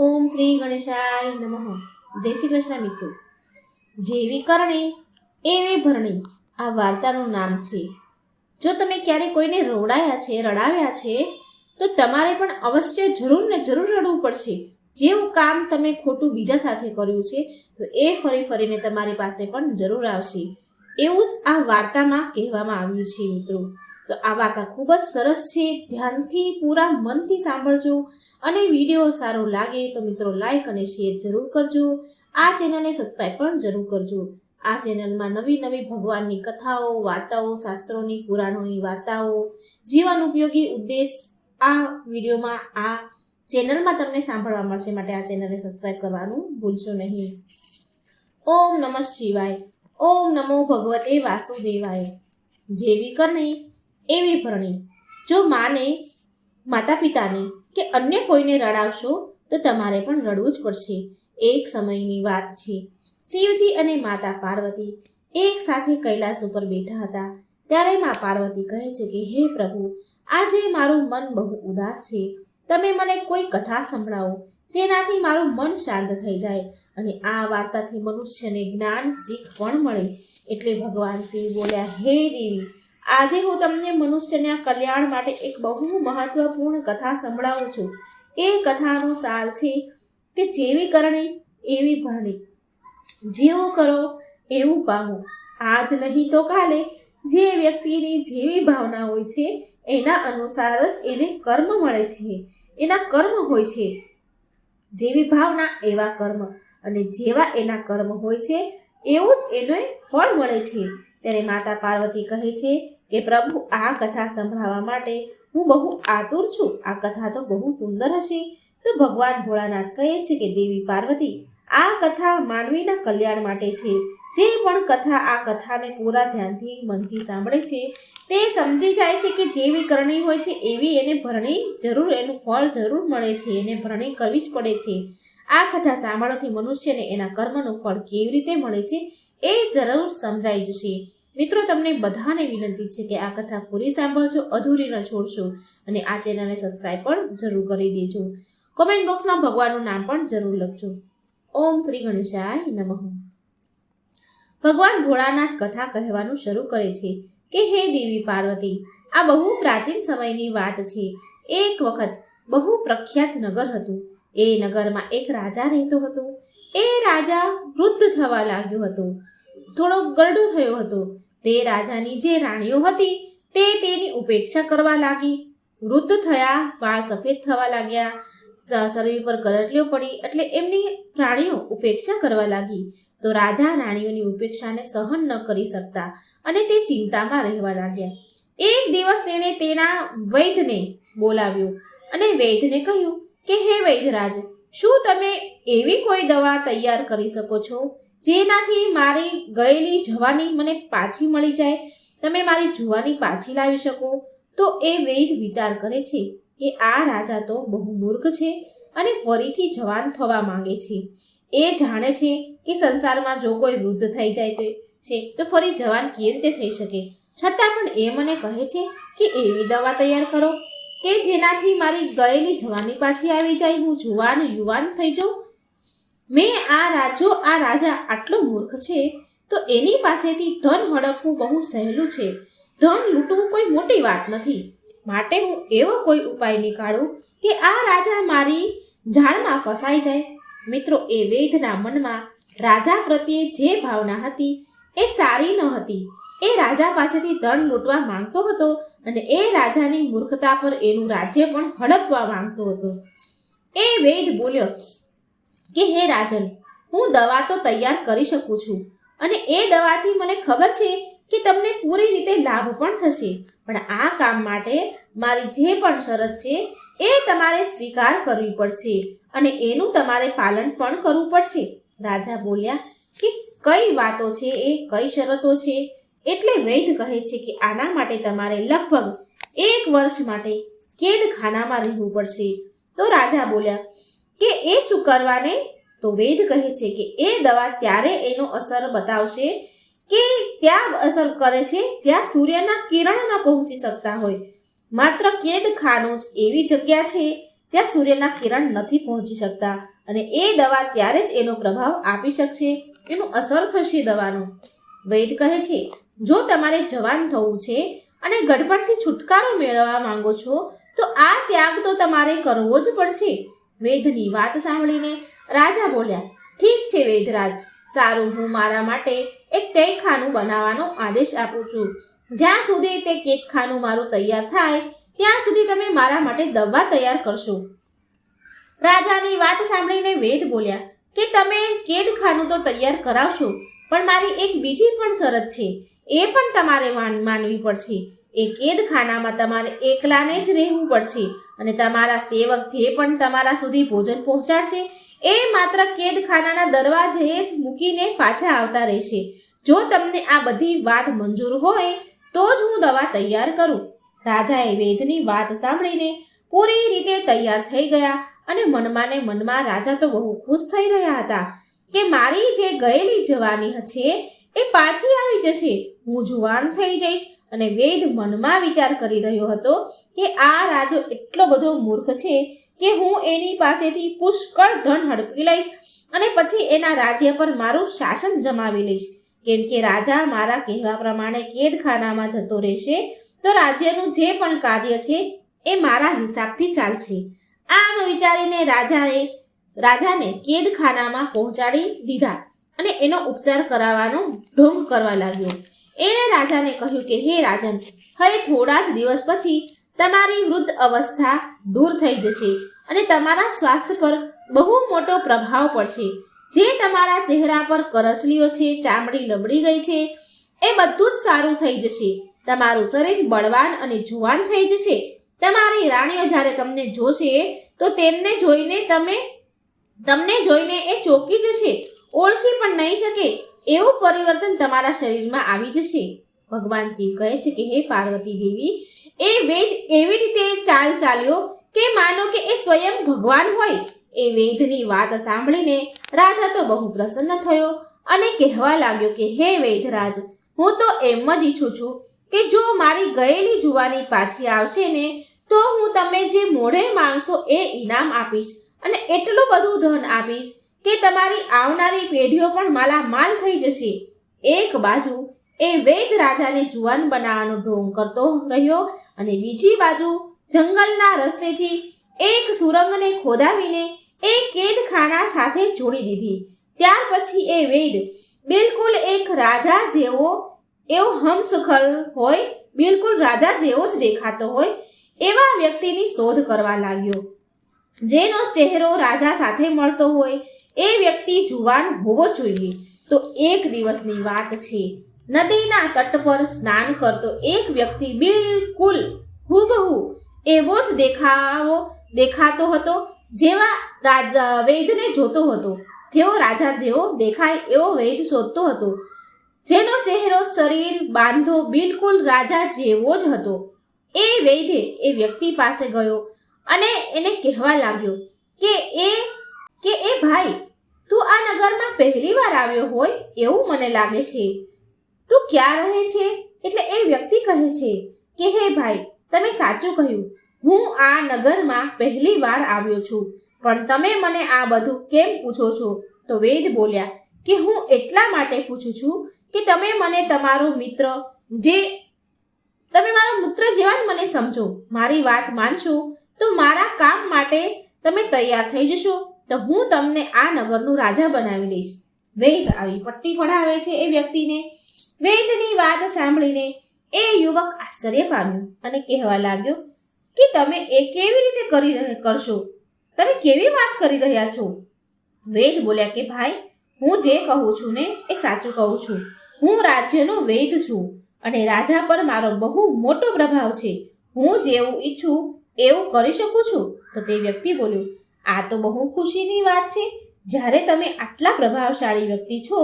ઓમ શ્રી ગણેશાય નમઃ. જય શ્રી કૃષ્ણ મિત્રો. જેવી કરણી એવી ભરણી આ વાર્તાનું નામ છે. જો તમે ક્યારે કોઈને રડાવ્યા છે તો તમારે પણ અવશ્ય જરૂર રડવું પડશે. જેવું કામ તમે ખોટું બીજા સાથે કર્યું છે તો એ ફરી ફરીને તમારી પાસે પણ જરૂર આવશે. એવું જ આ વાર્તામાં કહેવામાં આવ્યું છે મિત્રો. તો આ વાર્તા ખૂબ જ સરસ છે. ધ્યાનથી પૂરા મનથી સાંભળજો અને વિડીયો સારો લાગે તો મિત્રો લાઈક અને શેર જરૂર કરજો. આ ચેનલને સબસ્ક્રાઈબ પણ જરૂર કરજો. આ ચેનલમાં નવી ભગવાનની કથાઓ, વાર્તાઓ, શાસ્ત્રોની, પુરાણોની વાર્તાઓ, જીવન ઉપયોગી ઉદ્દેશ આ વિડીયોમાં આ ચેનલમાં તમને સાંભળવા મળશે. માટે આ ચેનલને સબસ્ક્રાઈબ કરવાનું ભૂલશો નહીં. ઓમ નમઃ શિવાય. ઓમ નમો ભગવતે વાસુદેવાય. જેવી કરણી એવી ભરણી. જો માતા પિતાને કે અન્ય કોઈને રડાવશો તો તમારે પણ રડવું જ પડશે. એક સમયની વાત છે. શિવજી અને માતા પાર્વતી એક સાથે કૈલાસ ઉપર બેઠા હતા. ત્યારે મા પાર્વતી કહે છે કે હે પ્રભુ, આજે મારું મન બહુ ઉદાસ છે. તમે મને કોઈ કથા સંભળાવો જેનાથી મારું મન શાંત થઈ જાય અને આ વાર્તાથી મનુષ્યને જ્ઞાન શીખ પણ મળે. એટલે ભગવાન શિવ બોલ્યા, હે દેવી, આજે હું તમને મનુષ્યના કલ્યાણ માટે એક બહુ મહત્વપૂર્ણ કથા સંભળાવું છું. એ કથાનો સાર છે કે જેવી કરણી એવી ભરણી. જેવું કરો એવું પામો. આજ નહીં તો કાલે જે વ્યક્તિની જેવી ભાવના હોય છે એના અનુસાર જ એને કર્મ મળે છે. એના કર્મ હોય છે. જેવી ભાવના એવા કર્મ, અને જેવા એના કર્મ હોય છે એવું જ એને ફળ મળે છે. ત્યારે માતા પાર્વતી કહે છે કે પ્રભુ, આ કથા સંભળાવવા માટે હું બહુ આતુર છું. આ કથા તો બહુ સુંદર હશે. તો ભગવાન ભોળાનાથ કહે છે કે દેવી પાર્વતી, આ કથા માનવીના કલ્યાણ માટે છે. જે પણ આ કથાને પૂરા ધ્યાનથી મનથી સાંભળે છે તે સમજી જાય છે કે જેવી કરણી હોય છે એવી એને ભરણી જરૂર, એનું ફળ જરૂર મળે છે. એને ભરણી કરવી જ પડે છે. આ કથા સાંભળવાથી મનુષ્યને એના કર્મનું ફળ કેવી રીતે મળે છે એ જરૂર સમજાઈ જશે. મિત્રો, તમને બધાને વિનંતી છે કે આ કથા પૂરી સાંભળજો, અધૂરી ન છોડશો અને આ ચેનલને સબસ્ક્રાઈબ પણ જરૂર કરી દેજો. કોમેન્ટ બોક્સમાં ભગવાનનું નામ પણ જરૂર લખજો. ઓમ શ્રી ગણેશાય નમઃ. ભગવાન ભોળાનાથ કથા કહેવાનું શરૂ કરે છે કે હે દેવી પાર્વતી, આ બહુ પ્રાચીન સમયની વાત છે. એક વખત બહુ પ્રખ્યાત નગર હતું. એ નગરમાં એક રાજા રહેતો હતો. એ રાજા વૃદ્ધ થવા લાગ્યો હતો. થોડો ગરડો થયો હતો. તે રાજાની જે રાણીઓ હતી તે તેની ઉપેક્ષા કરવા લાગી. વૃદ્ધ થયા, વાળ સફેદ થવા લાગ્યા, શરીર પર કરટલીઓ પડી, એટલે એમની રાણીઓ ઉપેક્ષા કરવા લાગી. તો રાજા રાણીઓની ઉપેક્ષાને સહન ન કરી શકતા અને તે ચિંતામાં રહેવા લાગ્યા. એક દિવસ તેણે તેના વૈદ્યને બોલાવ્યો અને વૈદ્યને કહ્યું કે હે વૈદ્યરાજ, શું તમે એવી કોઈ દવા તૈયાર કરી શકો છો જેનાથી મારી ગયેલી જવાની મને પાછી મળી જાય? તમે મારી જુવાની પાછી લાવી શકો? તો એ વૈદ્ય વિચાર કરે છે કે આ રાજા તો બહુ મૂર્ખ છે અને ફરીથી જવાન થવા માંગે છે. એ જાણે છે કે સંસારમાં જો કોઈ વૃદ્ધ થઈ જાય છે તો ફરી જવાન કેવી રીતે થઈ શકે. છતાં પણ એ મને કહે છે કે એવી દવા તૈયાર કરો કે જેનાથી મારી ગયેલી જવાની પાછી આવી જાય, હું યુવાન થઈ જાઉં. આ રાજા આટલો મૂર્ખ છે તો એની પાસેથી ધન હડપવું બહુ સહેલું છે. ધન લૂંટવું કોઈ મોટી વાત નથી. માટે હું એવો કોઈ ઉપાય નીકાળું કે આ રાજા મારી જાળમાં ફસાઈ જાય. મિત્રો, એ વૈદ્યના મનમાં રાજા પ્રત્યે જે ભાવના હતી એ સારી ન હતી. એ રાજા પાસેથી ધન લૂંટવા માંગતો હતો અને એ રાજાની મૂર્ખતા પર એનું રાજ્ય પણ હડપવા માંગતો હતો. એ વૈદ્ય બોલ્યો કે હે રાજન, હું દવા તો તૈયાર કરી શકું છું અને એ દવાથી મને ખબર છે કે તમને પૂરી રીતે લાભ પણ થશે. પણ આ કામ માટે મારી જે પણ શરત છે એ તમારે સ્વીકાર કરવી પડશે અને એનું તમારે પાલન પણ કરવું પડશે. રાજા બોલ્યા કે કઈ વાતો છે એ, કઈ શરતો છે? એટલે વૈદ્ય કહે છે કે આના માટે તમારે લગભગ 1 વર્ષ માટે કેદખાનામાં રહેવું પડશે. તો રાજા બોલ્યા કે એ શું કરવાને? તો વૈદ્ય કહે છે કે એ દવા ત્યારે એનો અસર બતાવશે કે ત્યાં અસર કરે છે જ્યાં સૂર્યના કિરણ ન પહોંચી શકતા હોય. માત્ર કેદખાનું જ એવી જગ્યા છે જ્યાં સૂર્યના કિરણ નથી પહોંચી શકતા, અને એ દવા ત્યારે જ એનો પ્રભાવ આપી શકશે, એનું અસર થશે દવાનો. વૈદ કહે છે, જો તમારે જવાન થવું છે અને ગડબડથી છુટકારો મેળવવા માંગો છો તો આ ત્યાગ તો તમારે કરવો જ પડશે. વૈદની વાત સાંભળીને રાજા બોલ્યા, ઠીક છે વૈદરાજ, સારું, હું મારા માટે એક તહેખાનું બનાવવાનો આદેશ આપું છું. જ્યાં સુધી તે કેદખાનું મારું તૈયાર થાય ત્યાં સુધી તમે મારા માટે દવા તૈયાર કરશો. રાજાની વાત સાંભળીને વૈદ બોલ્યા કે તમે કેદખાનું તો તૈયાર કરાવશો, પણ મારી એક બીજી પણ શરત છે, એ પણ તમારે માનવી પડશે. એ કેદખાનામાં તમારે એકલાને જ રહેવું પડશે, અને તમારા સેવક જે પણ તમારા સુધી ભોજન પહોંચાડશે એ માત્ર કેદખાનાના દરવાજે જ મૂકીને પાછા આવતા રહેશે. જો તમને આ બધી વાત મંજૂર હોય તો જ હું દવા તૈયાર કરું. રાજાએ વૈદની વાત સાંભળીને પૂરી રીતે તૈયાર થઈ ગયા, અને મનમાં ને મનમાં રાજા તો બહુ ખુશ થઈ રહ્યા હતા કે મારી જે ગયેલી જવાની છે એ પાછી આવી જશે, હું જુવાન થઈ જઈશ. અને વૈદ મનમાં વિચાર કરી રહ્યો હતો કે આ રાજો એટલો બધો મૂર્ખ છે કે હું એની પાસેથી પુષ્કળ ધન હડપી લઈશ અને પછી એના રાજ્ય પર મારું શાસન જમાવી લઈશ. કેમ કે રાજા મારા કહેવા પ્રમાણે કેદખાનામાં જતો રહેશે તો રાજ્યનું જે પણ કાર્ય છે એ મારા હિસાબથી ચાલશે. આમ વિચારીને રાજાને કેદખાનામાં પહોંચાડી દીધા અને એનો ઉપચાર કરાવવાનો ઢોંગ કરવા લાગ્યો. એણે રાજાને કહ્યું કે હે રાજન, હવે થોડા જ દિવસ પછી તમારી વૃદ્ધ અવસ્થા દૂર થઈ જશે અને તમારા સ્વાસ્થ્ય પર બહુ મોટો પ્રભાવ પડશે. જે તમારા ચહેરા પર કરસલીઓ છે, ચામડી લબડી ગઈ છે, એ બધું જ સારું થઈ જશે. તમારું શરીર બળવાન અને જુવાન થઈ જશે. તમારી રાણીઓ જ્યારે તમને જોશે તો તમને જોઈને એ ચોંકી જશે, ઓળખી પણ નહીં શકે એવું પરિવર્તન તમારા શરીરમાં આવી જશે. ભગવાન શિવ કહે છે કે હે પાર્વતી દેવી, એ વૈદ એવી રીતે ચાલ્યો કે માનો કે એ સ્વયં ભગવાન હોય. એ વૈદની વાત સાંભળીને રાજા તો બહુ પ્રસન્ન થયો અને કહેવા લાગ્યો કે હે વૈદરાજ, હું તો એમ જ ઈચ્છું છું કે જો મારી ગયેલી જુવાની પાછી આવશે ને તો હું તમે જે મોઢે માંગશો એ ઇનામ આપીશ અને એટલું બધું ધન આપીશ કે તમારી આવનારી પેઢીઓ પણ માલામાલ થઈ જશે. એક બાજુ એ વૈદ રાજાને જુવાન બનાવવાનો ઢોંગ કરતો રહ્યો અને બીજી બાજુ જંગલના રસ્તેથી એક સુરંગને ખોદાવીને એ કેદખાના સાથે જોડી દીધી. ત્યાર પછી એ વૈદ બિલકુલ એક રાજા જેવો એવો હમસખલ હોય, બિલકુલ રાજા જેવો જ દેખાતો હોય એવા વ્યક્તિની શોધ કરવા લાગ્યો, જેનો ચહેરો રાજા સાથે મળતો હોય. એ વ્યક્તિ જુવાન હોવો જોઈએ. તો એક દિવસની વાત છે, નદીના તટ પર સ્નાન કરતો એક વ્યક્તિ બિલકુલ હુબહુ એવો જ દેખાતો હતો જેવા વૈદને જોતો હતો. જેવો રાજા જેવો દેખાય એવો વૈદ શોધતો હતો, જેનો ચહેરો, શરીર, બાંધો બિલકુલ રાજા જેવો જ હતો. એ વૈદે એ વ્યક્તિ પાસે ગયો અને એને કહેવા લાગ્યો કે એ ભાઈ, તું આ નગરમાં પહેલી વાર આવ્યો હોય એવું મને લાગે છે. તું ક્યાં રહે છે? એટલે એ વ્યક્તિ કહે છે કે હે ભાઈ, તમે સાચું કહ્યું, હું આ નગરમાં પહેલી વાર આવ્યો છું, પણ તમે મને આ બધું કેમ પૂછો છો? તો વૈદ બોલ્યા કે હું એટલા માટે પૂછું છું કે તમે મને મારો મિત્ર જેવા જ મને સમજો. મારી વાત માનશો તો મારા કામ માટે તમે તૈયાર થઈ જશો તો હું તમને આ નગરનું રાજા બનાવી દઈશ. વૈદ આવી પટ્ટી પડાવે છે એ વ્યક્તિને. વૈદની વાત સાંભળીને એ યુવક આશ્ચર્ય પામ્યો અને કહેવા લાગ્યો કે તમે એ કેવી રીતે કરશો? તમે કેવી વાત કરી રહ્યા છો? વૈદ બોલ્યા કે ભાઈ, હું જે કહું છું ને એ સાચું કહું છું. હું રાજ્યનો વૈદ છું અને રાજા પર મારો બહુ મોટો પ્રભાવ છે. હું જેવું ઈચ્છું એવું કરી શકું છું. તો તે વ્યક્તિ બોલ્યો, આ તો બહુ ખુશીની વાત છે. જ્યારે તમે આટલા પ્રભાવશાળી વ્યક્તિ છો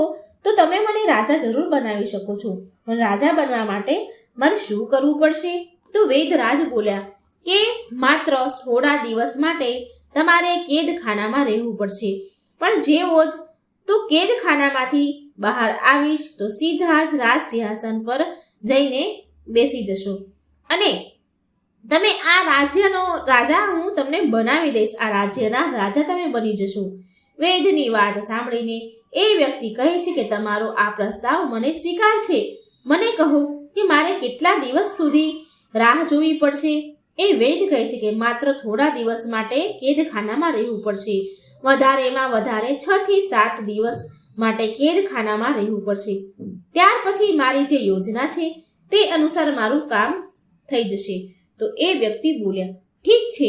તો તમે મને રાજા જરૂર બનાવી શકો છો, પણ રાજા બનવા માટે મારે શું કરવું પડશે? તો વૈદરાજ બોલ્યા કે માત્ર થોડા દિવસ માટે તમારે કેદખાનામાં રહેવું પડશે, પણ જેવો જ તું કેદખાનામાંથી બહાર આવીશ તો સીધા જ રાજ સિંહાસન પર જઈને બેસી જશો અને તમે આ રાજ્યનો રાજા હું તમને બનાવી દઈશ, આ રાજ્યના રાજા તમે બની જશો. વૈદની વાત સાંભળીને એ વ્યક્તિ કહે છે કે તમારો આ પ્રસ્તાવ મને સ્વીકાર છે. મને કહો કે મારે કેટલા દિવસ સુધી રાહ જોવી પડશે? એ વૈદ કહે છે કે માત્ર થોડા દિવસ માટે કેદખાનામાં રહેવું પડશે. વધારેમાં વધારે 6 થી 7 દિવસ માટે કેદખાનામાં રહેવું પડશે. ત્યાર પછી મારી જે યોજના છે તે અનુસાર મારું કામ થઈ જશે. તો એ વ્યક્તિ બોલ્યા, ઠીક છે,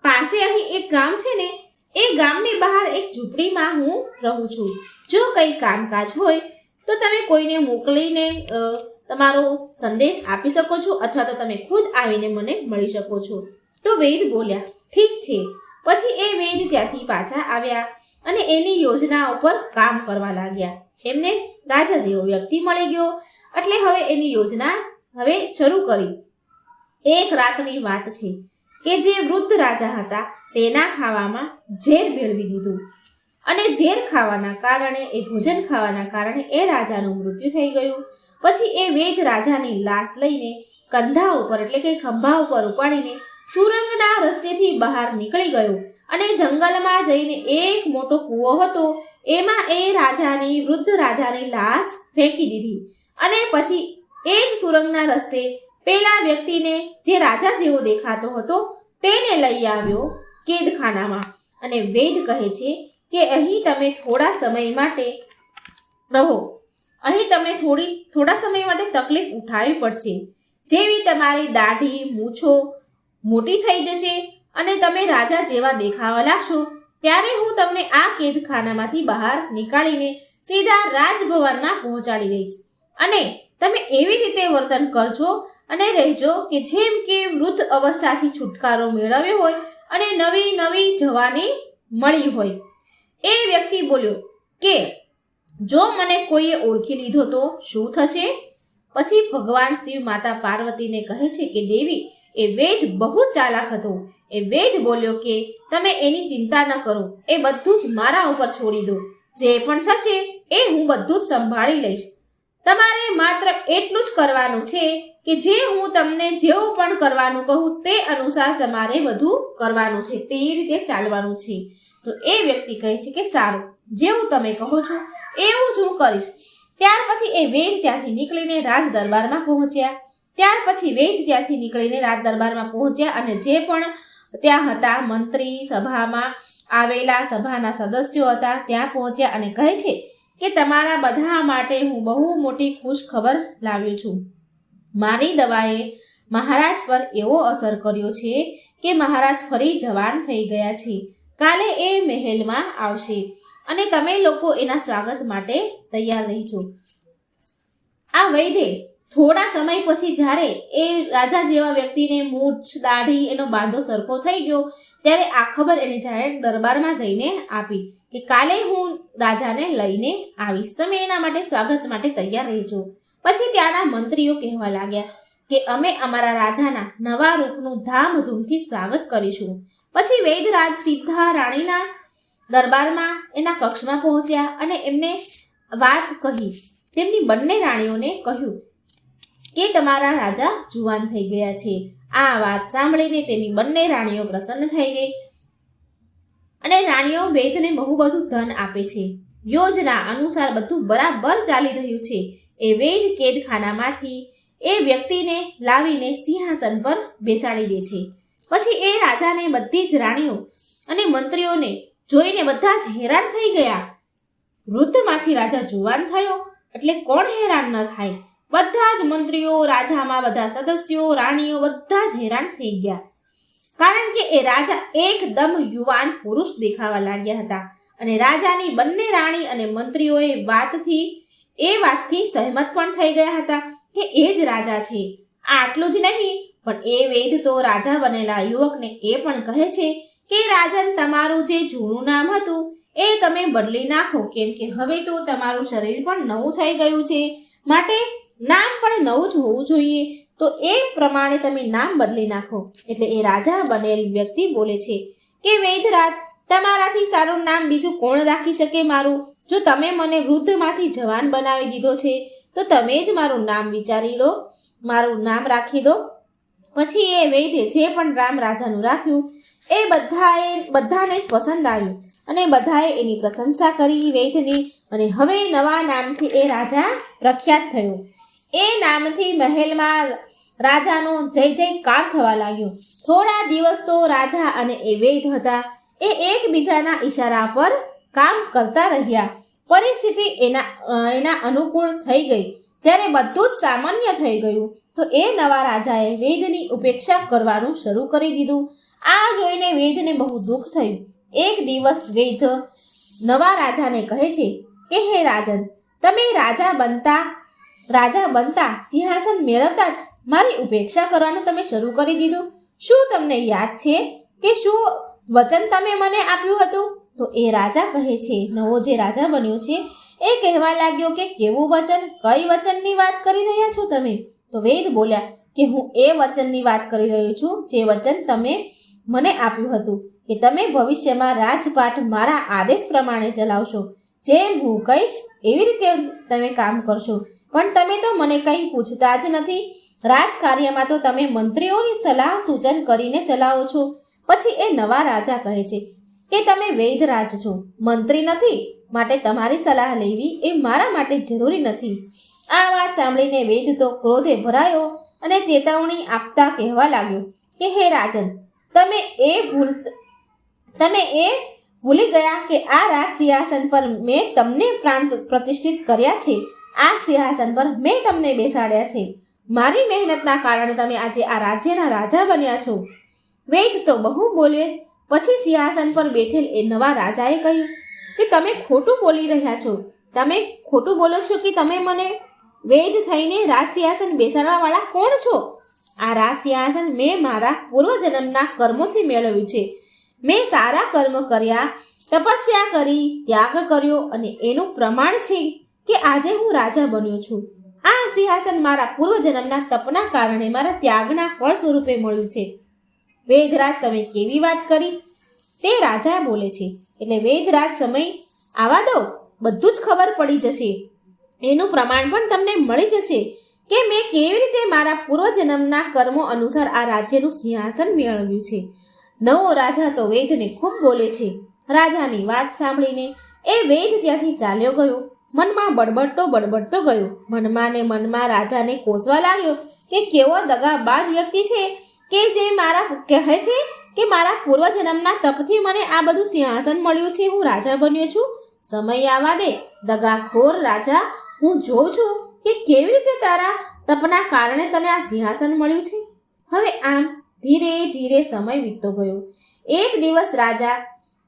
પાસે અહીં એક ગામ છે ને, એ ગામની બહાર એક ઝૂંપડીમાં હું રહું છું. જો કંઈ કામકાજ હોય તો તમે કોઈને મોકલીને તમારો સંદેશ આપી શકો છો, અથવા તો તમે ખુદ આવીને મને મળી શકો છો. તો વૈદ બોલ્યા, ઠીક છે. પછી એ વૈદ ત્યાંથી પાછા આવ્યા અને એની યોજના ઉપર કામ કરવા લાગ્યા. એમને રાજા જેવો વ્યક્તિ મળી ગયો, એટલે હવે એની યોજના હવે શરૂ કરી. એક રાતની વાત છે કે જે વૃદ્ધ રાજા હતા તેના ખાવામાં ઝેર ભેળવી દીધું, અને ઝેર ખાવાના કારણે, એ ભોજન ખાવાના કારણે એ રાજાનું મૃત્યુ થઈ ગયું. પછી એ વૈદ રાજાની લાશ લઈને કંધા ઉપર એટલે કે ખંભા ઉપર ઉપાડીને સુરંગના રસ્તેથી બહાર નીકળી ગયો, અને જંગલમાં જઈને એક મોટો કૂવો હતો, એમાં એ વૃદ્ધ રાજાની લાશ ફેંકી દીધી. અને પછી એ જ સુરંગના રસ્તે પેલા વ્યક્તિને, જે રાજા જેવો દેખાતો હતો, તેને લઈ આવ્યો કેદખાનામાં. અને વૈદ કહે છે કે અહીં તમે થોડા સમય માટે રહો, અહીં તમને થોડા સમય માટે તકલીફ ઉઠાવવી પડશે. જેવી તમારી દાઢી મૂછો મોટી થઈ જશે અને તમે રાજા જેવા દેખાવા લાગશો, ત્યારે હું તમને આ કેદખાનામાંથી બહાર નીકાળીને સીધા રાજભવનમાં પહોંચાડી દઈશ. અને તમે એવી રીતે વર્તન કરજો અને રહેજો કે જેમ કે વૃદ્ધ અવસ્થાથી છુટકારો મેળવ્યો હોય અને નવી જવાની મળી હોય. એ વ્યક્તિ બોલ્યો કે જો મને કોઈએ ઓળખી લીધો તો શું થશે? પછી ભગવાન શિવ માતા પાર્વતીને કહે છે કે દેવી, એ વૈદ બહુ ચાલાક હતો. એ વૈદ બોલ્યો કે તમે એની ચિંતા ન કરો, એ બધું જ મારા ઉપર છોડી દો. જે પણ થશે એ હું બધું જ સંભાળી લઈશ. તમારે માત્ર એટલું જ કરવાનું છે કે જે હું તમને જેવું પણ કરવાનું કહું તે અનુસાર તમારે બધું કરવાનું છે, તે રીતે ચાલવાનું છે. તો એ વ્યક્તિ કહે છે કે સારું, જેવું તમે કહો છો એવું જ હું કરીશ. ત્યાર પછી એ વૈદ ત્યાંથી નીકળીને રાજ દરબારમાં પહોંચ્યા. અને જે પણ ત્યાં હતા મંત્રી, સભામાં આવેલા સભાના સદસ્યો હતા, ત્યાં પહોંચ્યા અને કહે છે કે તમારા બધા માટે હું બહુ મોટી ખુશ ખબર લાવ્યો છું. મારી દવાએ મહારાજ પર એવો અસર કર્યો છે કે મહારાજ ફરી જવાન થઈ ગયા છે. કાલે એ મહેલમાં આવશે અને તમે લોકો એના સ્વાગત માટે તૈયાર રહેજો. આ વૈદે થોડા સમય પછી જ્યારે એ રાજા જેવા વ્યક્તિને મૂછ, દાઢી, એનો બાંધો સરખો થઈ ગયો, ત્યારે આ ખબર એને જાહેર દરબારમાં જઈને આપી કે કાલે હું રાજાને લઈને આવીશ, તમે એના માટે સ્વાગત માટે તૈયાર રહેજો. પછી ત્યાંના મંત્રીઓ કહેવા લાગ્યા કે અમે અમારા રાજાના નવા રૂપનું ધામધૂમથી સ્વાગત કરીશું. પછી વૈદરાજ સીધા રાણીના દરબારમાં, એના કક્ષમાં પહોંચ્યા અને એમને વાત કહી. તેમની બંને રાણીઓને કહ્યું કે તમારા રાજા જુવાન થઈ ગયા છે. આ વાત સાંભળીને તેની બંને રાણીઓ પ્રસન્ન થઈ ગઈ અને રાણીઓ વૈદને બહુ બધું ધન આપે છે. યોજના અનુસાર બધું બરાબર ચાલી રહ્યું છે. એ વૈદ કેદખાનામાંથી એ વ્યક્તિને લાવીને સિંહાસન પર બેસાડી દે છે. પછી એ રાજાને બધી જ રાણીઓ અને મંત્રીઓને જોઈને બધા જ હેરાન થઈ ગયા. વૃદ્ધમાંથી રાજા જુવાન થયો એટલે કોણ હેરાન ન થાય? બધા જ મંત્રીઓ, રાજામાં બધા સદસ્યો, રાણીઓ બધા જ હેરાન થઈ ગયા, કારણ કે એ રાજા એકદમ યુવાન પુરુષ દેખાવા લાગ્યા હતા. અને રાજાની બંને રાણી અને મંત્રીઓ એ વાતથી સહેમત પણ થઈ ગયા હતા કે એ જ રાજા છે. આટલું જ નહીં, પણ એ વૈદ તો રાજા બનેલા યુવકને એ પણ કહે છે કે રાજન, તમારું જે જૂનું નામ હતું એ તમે બદલી નાખો, કેમ કે હવે તો તમારું શરીર પણ નવું થઈ ગયું છે, માટે નામ પણ નવું જ હોવું જોઈએ. તો એ પ્રમાણે તમે નામ બદલી નાખો. એટલે એ રાજા બનેલ વ્યક્તિ બોલે છે કે વૈદરાજ, તમારાથી સારું નામ બીજું કોણ રાખી શકે મારું? જો તમે મને વૃદ્ધમાંથી જવાન બનાવી દીધો છે તો તમે જ મારું નામ વિચારી લો, મારું નામ રાખી દો. પછી એ વૈદ્ય જે પણ રામ રાજાનું રાખ્યું એ બધાને જ પસંદ આવ્યું અને બધાએ એની પ્રશંસા કરી વૈદ્યની. અને હવે નવા નામથી એ રાજા પ્રખ્યાત થયો. એ નામથી મહેલમાં રાજાનો જય જયકાર થવા લાગ્યો. થોડા દિવસ તો રાજા અને એ વૈદ્ય હતા એ એકબીજાના ઈશારા પર કામ કરતા રહ્યા. પરિસ્થિતિ એના અનુકૂળ થઈ ગઈ. જ્યારે બધું જ સામાન્ય થઈ ગયું તો એ નવા રાજાએ વૈદ્યની ઉપેક્ષા કરવાનું શરૂ કરી દીધું. આ જોઈને વૈદ્યને બહુ દુઃખ થયું. એક દિવસ વૈદ્ય નવા રાજાને કહે છે કે હે રાજન, તમે રાજા બનતા સિંહાસન મેળવતા જ મારી ઉપેક્ષા કરવાનું તમે શરૂ કરી દીધું. શું તમને યાદ છે કે શું વચન તમે મને આપ્યું હતું? તો એ રાજા કહે છે, નવો જે રાજા બન્યો છે એ કહેવા લાગ્યો કે કેવું વચન? કઈ વચનની વાત કરી રહ્યા છો તમે? તો વૈદ્ય બોલ્યા કે હું એ વચનની વાત કરી રહ્યો છું જે વચન તમે મને આપ્યું હતું કે તમે ભવિષ્યમાં રાજપાટ મારા આદેશ પ્રમાણે ચલાવશો. જેમ હું કહીશ એવી રીતે તમે કામ કરશો. પણ તમે તો મને કંઈ પૂછતા જ નથી. રાજકાર્યમાં તો તમે મંત્રીઓની સલાહ સૂચન કરીને ચલાવો છો. પછી એ નવા રાજા કહે છે કે તમે વૈદ્ય રાજ છો, મંત્રી નથી, માટે તમારી સલાહ લેવી એ મારા માટે જરૂરી નથી. આ વાત સાંભળીને વૈદ્ય તો ક્રોધે ભરાયો અને ચેતવણી આપતા કહેવા લાગ્યો કે હે રાજન, તમે એ ભૂલી ગયા કે આ રાજ સિંહાસન પર મેં તમને પ્રાણ પ્રતિષ્ઠિત કર્યા છે. આ સિંહાસન પર મેં તમને બેસાડ્યા છે. મારી મહેનતના કારણે તમે આજે આ રાજ્યના રાજા બન્યા છો. વૈદ્ય તો બહુ બોલે. પછી સિંહાસન પર બેઠેલ એ નવા રાજાએ કહ્યું કે તમે ખોટું બોલી રહ્યા છો. તમે ખોટું બોલો છો કે તમે મને વૈદ્ય થઈને રાજ સિંહાસન બેસાડવા વાળા કોણ છો? આ રાજ સિંહાસન મેં મારા પૂર્વજન્મના કર્મોથી મેળવ્યું છે. મેં સારા કર્મ કર્યા, તપસ્યા કરી, ત્યાગ કર્યો અને એનું પ્રમાણ છે કે આજે હું રાજા બન્યો છું. આ સિંહાસન મારા પૂર્વજન્મના તપના કારણે મારા ત્યાગના ફળ સ્વરૂપે મળ્યું છે. વૈદ્યરાજ, તમે કેવી વાત કરી? તે રાજા બોલે છે. એટલે વૈદ્યરાજ, સમય આવા દો, બધું જ ખબર પડી જશે. એનું પ્રમાણ પણ તમને મળી જશે કે મેં કેવી રીતે મારા પૂર્વજન્મના કર્મો અનુસાર આ રાજ્યનું સિંહાસન મેળવ્યું છે. નવો રાજા તો વૈદ્યને ખૂબ બોલે છે. રાજાની વાત સાંભળીને એ વૈદ્ય ત્યાંથી ચાલ્યો ગયો. મનમાં બડબડતો ગયો. મનમાં રાજાને કોસવા લાગ્યો કે કેવો દગાબાજ વ્યક્તિ છે કે જે કહે છે કે મારા પૂર્વજન્મના તપથી મને આ બધું સિંહાસન મળ્યું છે, હું રાજા બન્યો છું. સમય આવવા દે, દગાખોર રાજા, હું જોઉં છું કે કેવી રીતે તારા તપના કારણે તને આ સિંહાસન મળ્યું છે. હવે આમ ધીરે ધીરે સમય વીતતો ગયો. એક દિવસ રાજા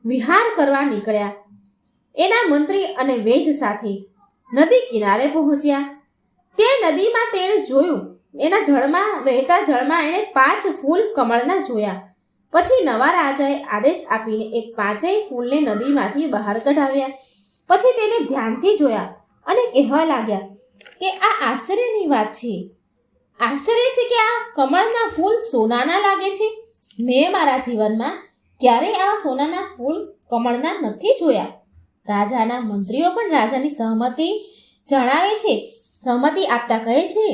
વિહાર કરવા નીકળ્યા. એના મંત્રી અને વૈદ્ય સાથે નદી કિનારે પહોંચ્યા. તે નદીમાં તેણે જોયું, વહેતા જળમાં એણે 5 ફૂલ કમળના જોયા. પછી નવા રાજાએ આદેશ આપીને એ 5 ફૂલને નદીમાંથી બહાર કઢાવ્યા. પછી તેને ધ્યાનથી જોયા અને કહેવા લાગ્યા કે આ આશ્ચર્યની વાત છે. આશ્ચર્ય છે કે આ કમળના ફૂલ સોનાના લાગે છે. મેં મારા જીવનમાં ક્યારેય આવા સોનાના ફૂલ કમળના નથી જોયા. રાજાના મંત્રીઓ પણ રાજાની સહમતિ આપતા કહે છે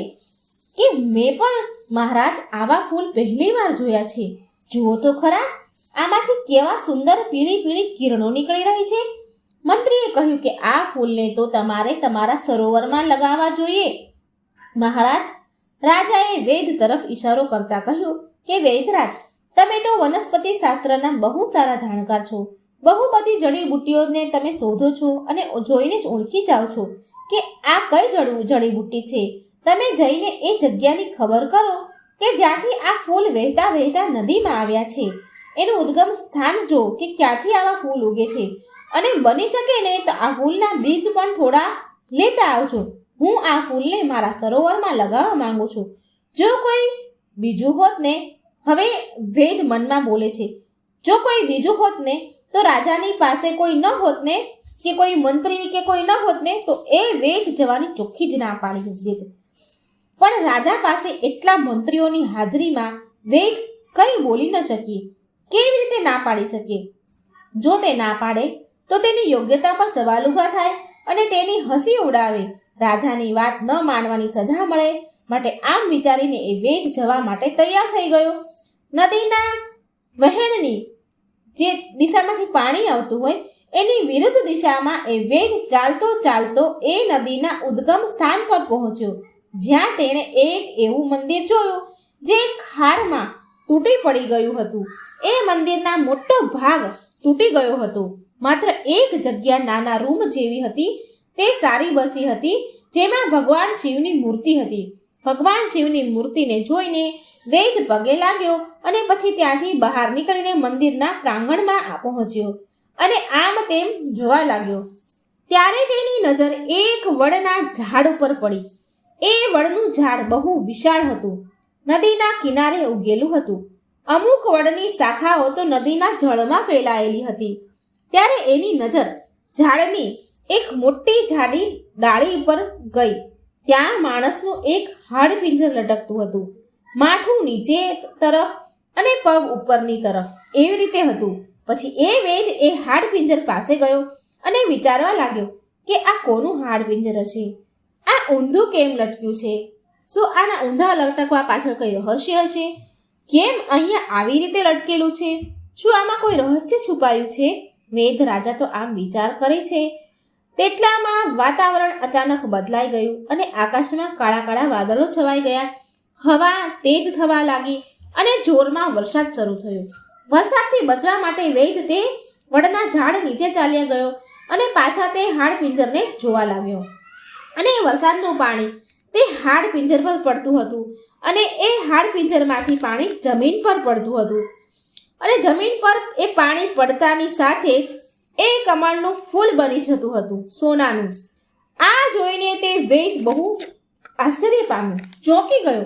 કે મેં પણ મહારાજ આવા ફૂલ પહેલી વાર જોયા છે. જુઓ તો ખરા, આમાંથી કેવા સુંદર પીળી કિરણો નીકળી રહી છે. મંત્રીએ કહ્યું કે આ ફૂલને તો તમારે તમારા સરોવરમાં લગાવવા જોઈએ. મહારાજ, રાજાએ વૈદ્ય તરફ ઈશારો કરતા કહ્યું કે વૈદ્યરાજ, તમે તો વનસ્પતિ શાસ્ત્રના બહુ સારા જાણકાર છો. બહુ બધી જડીબુટ્ટીઓને તમે શોધો છો અને જોઈને જ ઓળખી જાઓ છો કે આ કઈ જડીબુટ્ટી છે. તમે જઈને એ જગ્યાની ખબર કરો કે જ્યાંથી આ ફૂલ વહેતા નદીમાં આવ્યા છે. એનું ઉદ્ગમ સ્થાન જો કે ક્યાંથી આવા ફૂલ ઉગે છે, અને બની શકે ને તો આ ફૂલના બીજ પણ થોડા લેતા આવજો. હું આ ફૂલને મારા સરોવરમાં લગાવવા માંગુ છું. જો કોઈ બીજું હોત ને, હવે વૈદ્ય મનમાં બોલે છે, જો કોઈ બીજું હોત ને તો રાજાની પાસે કોઈ ન હોત ને, કે કોઈ મંત્રી કે કોઈ ન હોત ને, તો એ વૈદ્ય જવાની ચોખ્ખી જ ના પાડી દેત. પણ રાજા પાસે એટલા મંત્રીઓની હાજરીમાં વૈદ્ય કંઈ બોલી ન શકી. કેવી રીતે ના પાડી શકે? જો તે ના પાડે તો તેની યોગ્યતા પર સવાલ ઊભા થાય અને તેની હસી ઉડાવે. રાજાની વાત ન માનવાની સજા મળે. માટે આમ વિચારીને એ વેદ જવા માટે તૈયાર થઈ ગયો. નદીના વહેણની જે દિશામાંથી પાણી આવતું હોય એની વિરુદ્ધ દિશામાં એ વેદ ચાલતો ચાલતો એ નદીના ઉદ્ગમ સ્થાન પર પહોંચ્યો, જ્યાં તેણે એક એવું મંદિર જોયું જે ખારમાં તૂટી પડી ગયું હતું. એ મંદિરના મોટો ભાગ તૂટી ગયો હતો. માત્ર એક જગ્યા નાના રૂમ જેવી હતી તે સારી બચી હતી, જેમાં ભગવાન શિવની મૂર્તિ હતી. ભગવાન શિવની મૂર્તિને જોઈને વેદ પગે લાગ્યો અને પછી ત્યાંથી બહાર નીકળીને મંદિરના પ્રાંગણમાં પહોંચ્યો અને આમ તેમ જોવા લાગ્યો. ત્યારે તેની નજર એક વડના ઝાડ ઉપર પડી. એ વડનું ઝાડ બહુ વિશાળ હતું, નદીના કિનારે ઉગેલું હતું. અમુક વડની શાખાઓ તો નદીના જળમાં ફેલાયેલી હતી. ત્યારે એની નજર ઝાડની એક મોટી જાડી ડાળી ઉપર ગઈ. ત્યાં માણસનું એક હાડપિંજર લટકતું હતું. માથું નીચે તરફ અને પગ ઉપરની તરફ એવી રીતે હતું. પછી એ વેદ એ હાડપિંજર પાસે ગયો અને વિચારવા લાગ્યો કે આ કોનું હાડપિંજર હશે? આ ઊંધું કેમ લટક્યું છે? શું આના ઊંધા લટકવા પાછળ કઈ રહસ્ય હશે? કેમ અહીંયા આવી રીતે લટકેલું છે? શું આમાં કોઈ રહસ્ય છુપાયું છે? વેદ રાજા તો આમ વિચાર કરે છે. તેટલામાં વાતાવરણ અચાનક બદલાઈ ગયું અને આકાશમાં કાળા કાળા વાદળો છવાઈ ગયા. હવા તેજ થવા લાગી અને જોરમાં વરસાદ શરૂ થયો. વરસાદથી બચવા માટે વેદ તે વડના ઝાડ નીચે ચાલ્યા ગયો અને પાછા તે હાડપિંજરને જોવા લાગ્યો. અને વરસાદનું પાણી તે હાડપિંજર પર પડતું હતું અને એ હાડપિંજરમાંથી પાણી જમીન પર પડતું હતું અને જમીન પર એ પાણી પડતાની સાથે જ એ કમળનું ફૂલ બની જતું હતું, સોનાનું. આ જોઈને તે વેદ બહુ આશ્ચર્ય પામ્યો, ચોંકી ગયો.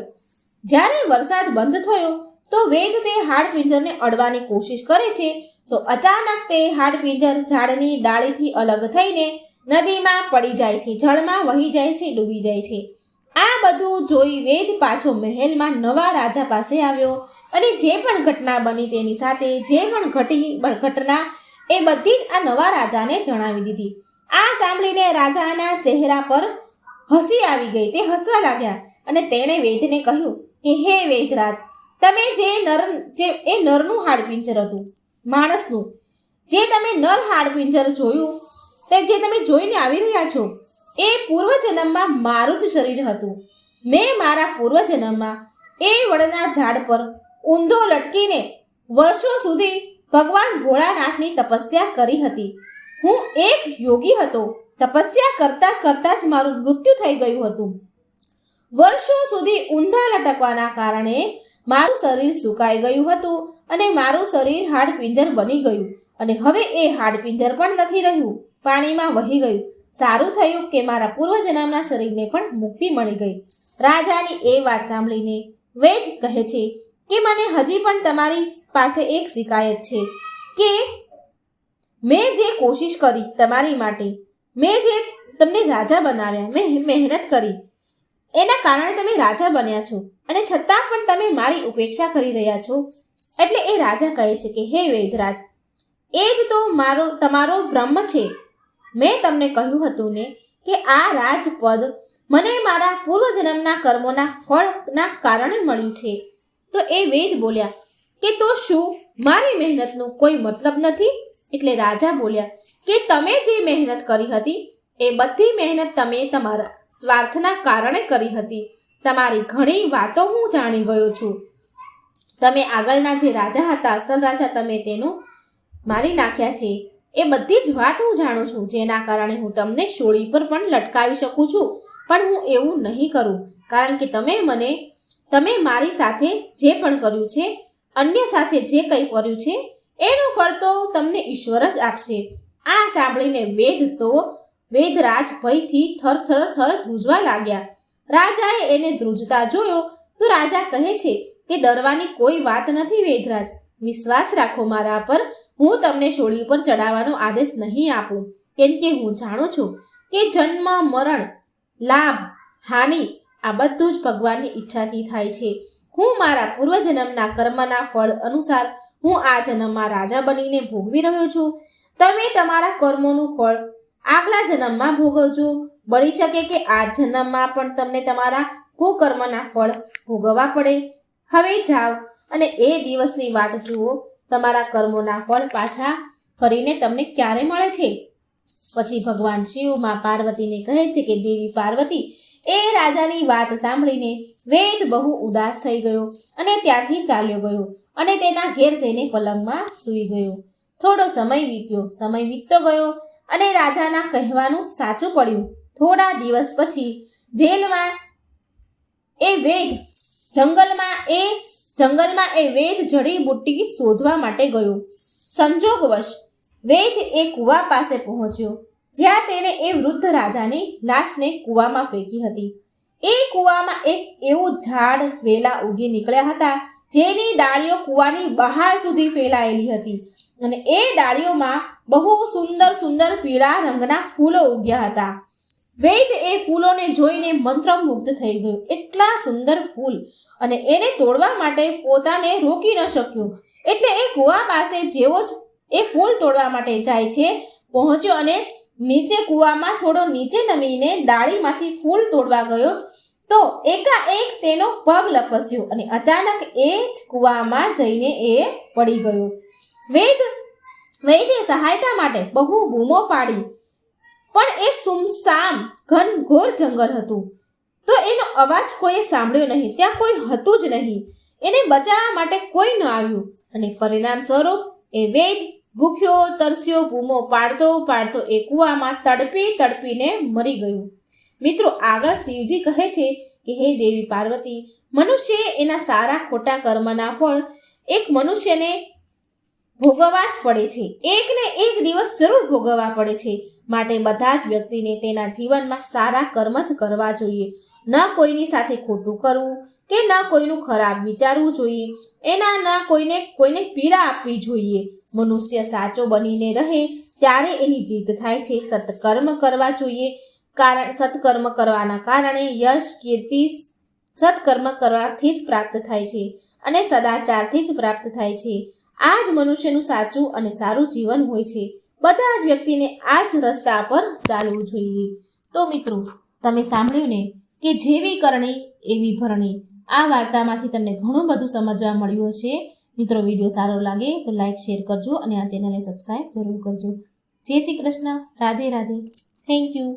જ્યારે વરસાદ બંધ થયો તો વેદ તે હાડપિંજરને અડવાની કોશિશ કરે છે તો અચાનક તે હાડપિંજર ઝાડની ડાળીથી અલગ થઈને નદીમાં પડી જાય છે, જળમાં વહી જાય છે, ડૂબી જાય છે. આ બધું જોઈ વેદ પાછો મહેલમાં નવા રાજા પાસે આવ્યો અને જે પણ ઘટના બની તેની સાથે જે પણ ઘટના એ બધી જ આ નવા રાજાને જણાવી દીધી. આ સાંભળીને રાજાના ચહેરા પર હસી આવી ગઈ. તે હસવા લાગ્યા અને તેણે વેદને કહ્યું કે હે વેદરાજ, તમે એ નરનું હાડપિંજર હતું, માણસનું જે તમે નર હાડપિંજર જોયું, તે જે તમે જોઈને આવી રહ્યા છો એ પૂર્વજન્મમાં મારું જ શરીર હતું. મેં મારા પૂર્વજન્મમાં એ વડના ઝાડ પર ઊંધો લટકીને વર્ષો સુધી ભગવાન ભોળાનાથની તપસ્યા કરી હતી. હું એક યોગી હતો. તપસ્યા કરતા કરતા જ મારું મૃત્યુ થઈ ગયું હતું. વર્ષો સુધી ઊંધા લટકવાના કારણે મારું શરીર સુકાઈ ગયું હતું અને મારું શરીર હાડપિંજર બની ગયું અને હવે એ હાડપિંજર પણ નથી રહ્યું, પાણીમાં વહી ગયું. સારું થયું કે મારા પૂર્વજન્મના શરીરને પણ મુક્તિ મળી ગઈ. રાજાની એ વાત સાંભળીને વેદ કહે છે કે મને હજી પણ તમારી પાસે એક શિકાયત છે કે મેં જે કોશિશ કરી તમારી માટે, મેં જે તમને રાજા બનાવ્યા, મેં મહેનત કરી, એના કારણે તમે રાજા બન્યા છો અને છતાં પણ તમે મારી ઉપેક્ષા કરી રહ્યા છો. એટલે એ રાજા કહે છે કે હે વેદરાજ, એ જ તો તમારો બ્રહ્મ છે. મેં તમને કહ્યું હતું ને કે આ રાજપદ મને મારા પૂર્વજન્મના કર્મોના ફળના કારણે મળ્યું છે. તો એ વેદ બોલ્યા કે તો શું મારી મહેનતનો કોઈ મતલબ નથી? એટલે રાજા બોલ્યા કે તમે જે મહેનત કરી હતી એ બધી મહેનત તમે તમારા સ્વાર્થના કારણે કરી હતી. તમારી ઘણી વાતો હું જાણી ગયો છું. તમે આગળના જે રાજા હતા, અસલ રાજા, તમે તેનું મારી નાખ્યા છે. એ બધી જ વાત હું જાણું છું, જેના કારણે હું તમને શોળી પર પણ લટકાવી શકું છું. પણ હું એવું નહીં કરું, કારણ કે તમે મારી સાથે જે પણ કર્યું છે, અન્ય સાથે જે કંઈ કર્યું છે, એનું ફળ તો તમને ઈશ્વર જ આપશે. આ સાંભળીને વેદરાજ ભયથી થર ધ્રુજવા લાગ્યા. રાજાએ એને ધ્રુજતા જોયો તો રાજા કહે છે કે ડરવાની કોઈ વાત નથી વેદરાજ, વિશ્વાસ રાખો મારા પર. હું તમને શોળી પર ચડાવવાનો આદેશ નહીં આપું, કેમ કે હું જાણું છું કે જન્મ, મરણ, લાભ, હાનિ આ બધું જ ભગવાનની ઈચ્છાથી થાય છે. હું મારા પૂર્વજન્મના કર્મના ફળ અનુસાર હું આ જન્મમાં રાજા બનીને ભોગવી રહ્યો છું. તમે તમારા કર્મોનું ફળ આગલા જન્મમાં ભોગવજો. બની શકે કે આ જન્મમાં પણ તમને તમારા કુકર્મના ફળ ભોગવવા પડે. હવે જાઓ અને એ દિવસની વાટ જુઓ, તમારા કર્મોના ફળ પાછા ફરીને તમને ક્યારે મળે છે. પછી ભગવાન શિવ માં પાર્વતીને કહે છે કે દેવી પાર્વતી, એ રાજાની વાત સાંભળીને વેદ બહુ ઉદાસ થઈ ગયો અને ત્યાંથી ચાલ્યો ગયો અને તેના ઘેર જઈને પલંગમાં સૂઈ ગયો. થોડો સમય વીતતો ગયો અને રાજાના કહેવાનું સાચું પડ્યું. થોડા દિવસ પછી જંગલમાં એ વેદ જડીબુટ્ટી શોધવા માટે ગયો. સંજોગવશ વેદ એ કૂવા પાસે પહોંચ્યો, જ્યાં તેણે એ વૃદ્ધ રાજાની લાશને કૂવામાં ફેંકી હતી. એ કૂવામાં એક એવું ઝાડ વેલા ઉગી નીકળ્યા હતા, જેની ડાળીઓ કૂવાની બહાર સુધી ફેલાયેલી હતી અને એ ડાળીઓમાં બહુ સુંદર પીળા રંગના ફૂલો ઉગ્યા હતા. વેદ એ ફૂલોને જોઈને મંત્રમુગ્ધ થઈ ગયો. એટલા સુંદર ફૂલ, અને એને તોડવા માટે પોતાને રોકી ન શક્યો. એટલે એ કૂવા પાસે જેવો જ એ ફૂલ તોડવા માટે જાય છે, પહોંચ્યો અને નીચે કૂવામાં થોડો નીચે નમીને ડાળીમાંથી ફૂલ તોડવા ગયો તો એકાએક તેનો પગ લપસ્યો અને અચાનક એ જ કૂવામાં જઈને એ પડી ગયો. વૈદ્ય સહાયતા માટે બહુ બૂમો પાડી, પણ એ સુમસામ ઘનઘોર જંગલ હતું, તો એનો અવાજ કોઈએ સાંભળ્યો નહીં. ત્યાં કોઈ હતું જ નહીં. એને બચાવવા માટે કોઈ ન આવ્યું અને પરિણામ સ્વરૂપ એ વેદ ભૂખ્યો તરસ્યો બૂમો પાડતો એ કૂવામાં તડપીને મરી ગયું. મિત્રો, આગળ શિવજી કહે છે કે હે દેવી પાર્વતી, મનુષ્યએ એના સારા ખોટા કર્મના ફળ એક મનુષ્યને ભોગવવા જ પડે છે. એકને એક દિવસ જરૂર ભોગવવા પડે છે. માટે બધા જ વ્યક્તિને તેના જીવનમાં સારા કર્મ જ કરવા જોઈએ. ન કોઈની સાથે ખોટું કરવું કે ન કોઈનું ખરાબ વિચારવું જોઈએ. ન કોઈને પીડા આપવી જોઈએ. મનુષ્ય સાચો બનીને રહે ત્યારે એની જીત થાય છે. સત્કર્મ કરવા જોઈએ. સત્કર્મ કરવાના કારણે યશ કીર્તિ સત્કર્મ કરવાથી જ પ્રાપ્ત થાય છે અને સદાચારથી જ પ્રાપ્ત થાય છે. આ જ મનુષ્યનું સાચું અને સારું જીવન હોય છે. બધા જ વ્યક્તિને આ જ રસ્તા પર ચાલવું જોઈએ. તો મિત્રો, તમે સાંભળ્યું ને કે જેવી કરણી એવી ભરણી. આ વાર્તામાંથી તમને ઘણું બધું સમજવા મળ્યું છે. મિત્રો, વિડીયો સારો લાગે તો લાઈક શેર કરજો અને આ ચેનલને સબસ્ક્રાઈબ જરૂર કરજો. જય શ્રી કૃષ્ણ. રાધે રાધે. Thank you.